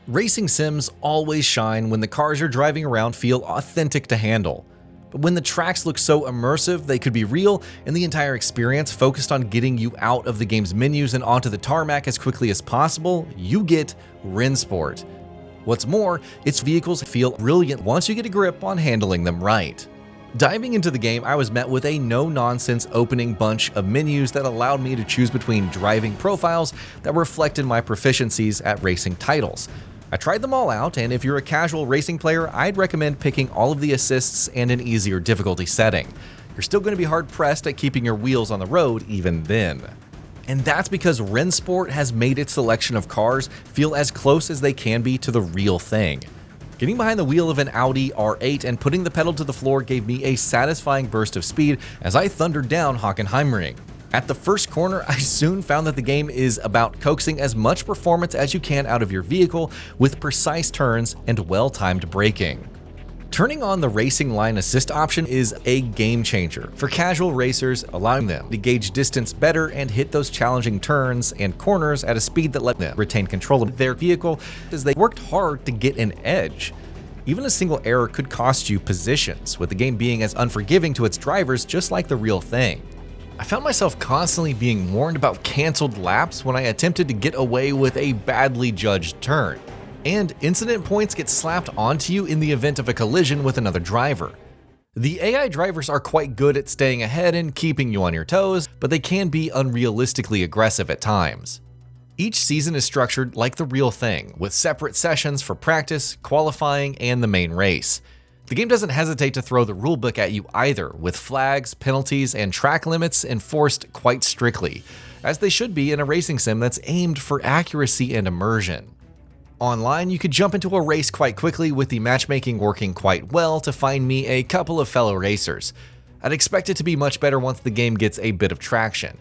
Racing sims always shine when the cars you're driving around feel authentic to handle. But when the tracks look so immersive they could be real, and the entire experience focused on getting you out of the game's menus and onto the tarmac as quickly as possible, you get Rennsport. What's more, its vehicles feel brilliant once you get a grip on handling them right. Diving into the game, I was met with a no-nonsense opening bunch of menus that allowed me to choose between driving profiles that reflected my proficiencies at racing titles. I tried them all out, and if you're a casual racing player, I'd recommend picking all of the assists and an easier difficulty setting. You're still going to be hard-pressed at keeping your wheels on the road even then. And that's because Rennsport has made its selection of cars feel as close as they can be to the real thing. Getting behind the wheel of an Audi R8 and putting the pedal to the floor gave me a satisfying burst of speed as I thundered down Hockenheimring. At the first corner, I soon found that the game is about coaxing as much performance as you can out of your vehicle with precise turns and well-timed braking. Turning on the racing line assist option is a game changer for casual racers, allowing them to gauge distance better and hit those challenging turns and corners at a speed that let them retain control of their vehicle as they worked hard to get an edge. Even a single error could cost you positions, with the game being as unforgiving to its drivers just like the real thing. I found myself constantly being warned about canceled laps when I attempted to get away with a badly judged turn. And incident points get slapped onto you in the event of a collision with another driver. The AI drivers are quite good at staying ahead and keeping you on your toes, but they can be unrealistically aggressive at times. Each season is structured like the real thing, with separate sessions for practice, qualifying, and the main race. The game doesn't hesitate to throw the rulebook at you either, with flags, penalties, and track limits enforced quite strictly, as they should be in a racing sim that's aimed for accuracy and immersion. Online, you could jump into a race quite quickly, with the matchmaking working quite well to find me a couple of fellow racers. I'd expect it to be much better once the game gets a bit of traction.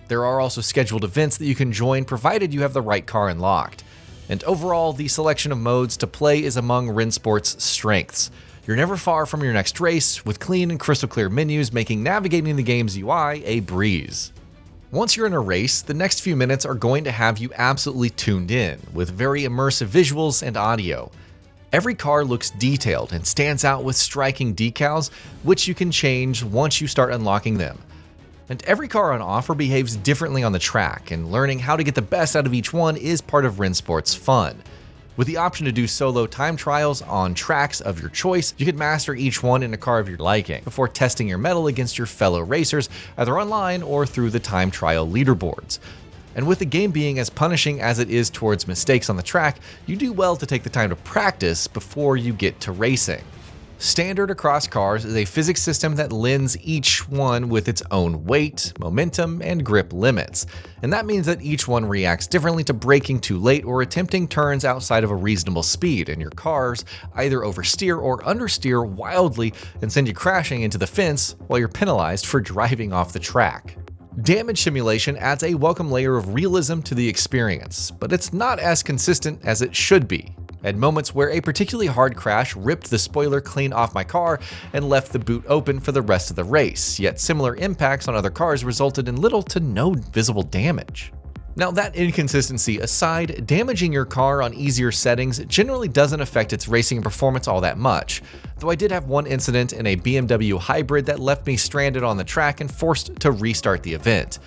There are also scheduled events that you can join provided you have the right car unlocked. And overall, the selection of modes to play is among Rennsport's strengths. You're never far from your next race, with clean and crystal clear menus making navigating the game's UI a breeze. Once you're in a race, the next few minutes are going to have you absolutely tuned in, with very immersive visuals and audio. Every car looks detailed and stands out with striking decals, which you can change once you start unlocking them. And every car on offer behaves differently on the track, and learning how to get the best out of each one is part of Rennsport's fun. With the option to do solo time trials on tracks of your choice, you can master each one in a car of your liking before testing your mettle against your fellow racers, either online or through the time trial leaderboards. And with the game being as punishing as it is towards mistakes on the track, you do well to take the time to practice before you get to racing. Standard across cars is a physics system that lends each one with its own weight, momentum, and grip limits, and that means that each one reacts differently to braking too late or attempting turns outside of a reasonable speed, and your cars either oversteer or understeer wildly and send you crashing into the fence while you're penalized for driving off the track. Damage simulation adds a welcome layer of realism to the experience, but it's not as consistent as it should be. At moments where a particularly hard crash ripped the spoiler clean off my car and left the boot open for the rest of the race, yet similar impacts on other cars resulted in little to no visible damage. Now, that inconsistency aside, damaging your car on easier settings generally doesn't affect its racing performance all that much, though I did have one incident in a BMW hybrid that left me stranded on the track and forced to restart the event.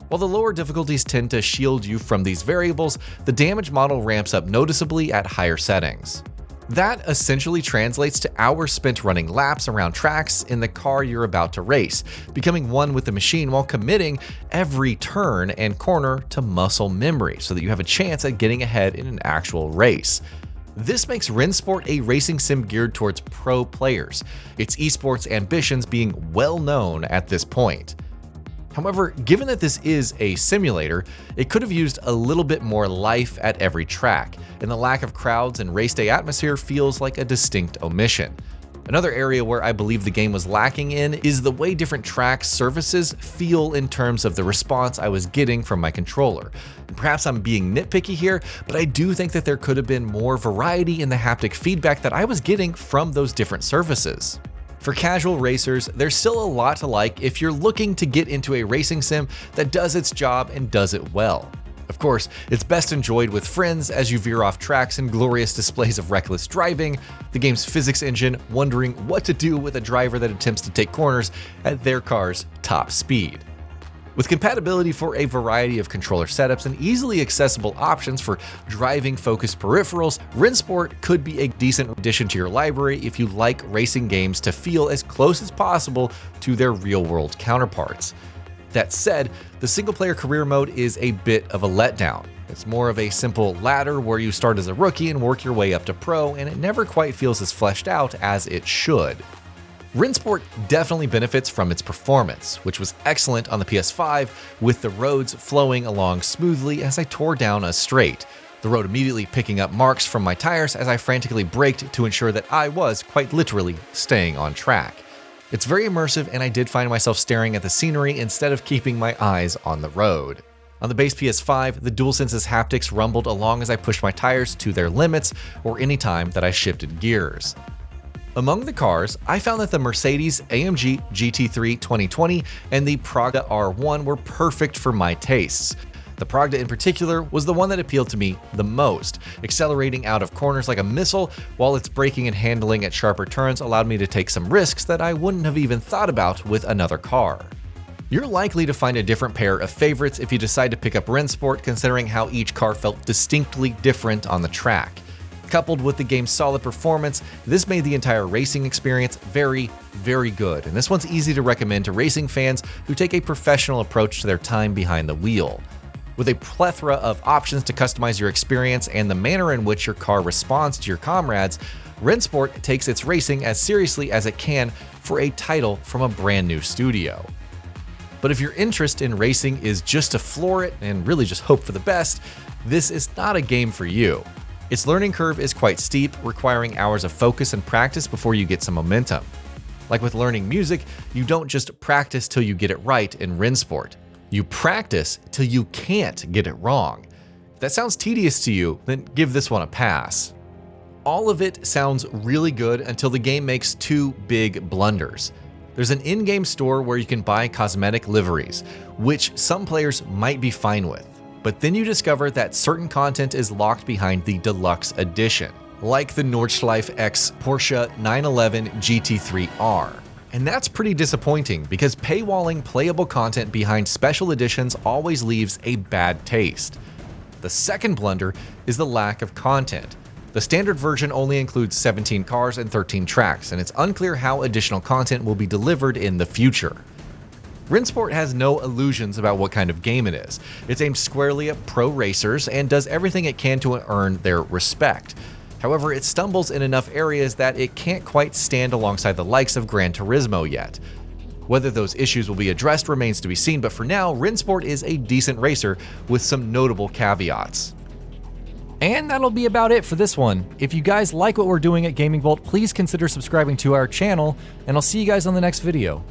While the lower difficulties tend to shield you from these variables, the damage model ramps up noticeably at higher settings. That essentially translates to hours spent running laps around tracks in the car you're about to race, becoming one with the machine while committing every turn and corner to muscle memory so that you have a chance at getting ahead in an actual race. This makes Rennsport a racing sim geared towards pro players, its esports ambitions being well known at this point. However, given that this is a simulator, it could have used a little bit more life at every track, and the lack of crowds and race day atmosphere feels like a distinct omission. Another area where I believe the game was lacking in is the way different track surfaces feel in terms of the response I was getting from my controller. And perhaps I'm being nitpicky here, but I do think that there could have been more variety in the haptic feedback that I was getting from those different surfaces. For casual racers, there's still a lot to like if you're looking to get into a racing sim that does its job and does it well. Of course, it's best enjoyed with friends as you veer off tracks in glorious displays of reckless driving, the game's physics engine wondering what to do with a driver that attempts to take corners at their car's top speed. With compatibility for a variety of controller setups and easily accessible options for driving-focused peripherals, Rennsport could be a decent addition to your library if you like racing games to feel as close as possible to their real-world counterparts. That said, the single-player career mode is a bit of a letdown. It's more of a simple ladder where you start as a rookie and work your way up to pro, and it never quite feels as fleshed out as it should. Rennsport definitely benefits from its performance, which was excellent on the PS5, with the roads flowing along smoothly as I tore down a straight, the road immediately picking up marks from my tires as I frantically braked to ensure that I was quite literally staying on track. It's very immersive, and I did find myself staring at the scenery instead of keeping my eyes on the road. On the base PS5, the DualSense's haptics rumbled along as I pushed my tires to their limits or any time that I shifted gears. Among the cars, I found that the Mercedes-AMG GT3 2020 and the Pragda R1 were perfect for my tastes. The Pragda in particular was the one that appealed to me the most, accelerating out of corners like a missile, while its braking and handling at sharper turns allowed me to take some risks that I wouldn't have even thought about with another car. You're likely to find a different pair of favorites if you decide to pick up Rennsport, considering how each car felt distinctly different on the track. Coupled with the game's solid performance, this made the entire racing experience very, very good, and this one's easy to recommend to racing fans who take a professional approach to their time behind the wheel. With a plethora of options to customize your experience and the manner in which your car responds to your comrades, Rennsport takes its racing as seriously as it can for a title from a brand new studio. But if your interest in racing is just to floor it and really just hope for the best, this is not a game for you. Its learning curve is quite steep, requiring hours of focus and practice before you get some momentum. Like with learning music, you don't just practice till you get it right in Rennsport. You practice till you can't get it wrong. If that sounds tedious to you, then give this one a pass. All of it sounds really good until the game makes two big blunders. There's an in-game store where you can buy cosmetic liveries, which some players might be fine with. But then you discover that certain content is locked behind the deluxe edition, like the Nordschleife X Porsche 911 GT3R. And that's pretty disappointing because paywalling playable content behind special editions always leaves a bad taste. The second blunder is the lack of content. The standard version only includes 17 cars and 13 tracks, and it's unclear how additional content will be delivered in the future. Rennsport has no illusions about what kind of game it is. It's aimed squarely at pro racers and does everything it can to earn their respect. However, it stumbles in enough areas that it can't quite stand alongside the likes of Gran Turismo yet. Whether those issues will be addressed remains to be seen, but for now, Rennsport is a decent racer with some notable caveats. And that'll be about it for this one. If you guys like what we're doing at GamingBolt, please consider subscribing to our channel, and I'll see you guys on the next video.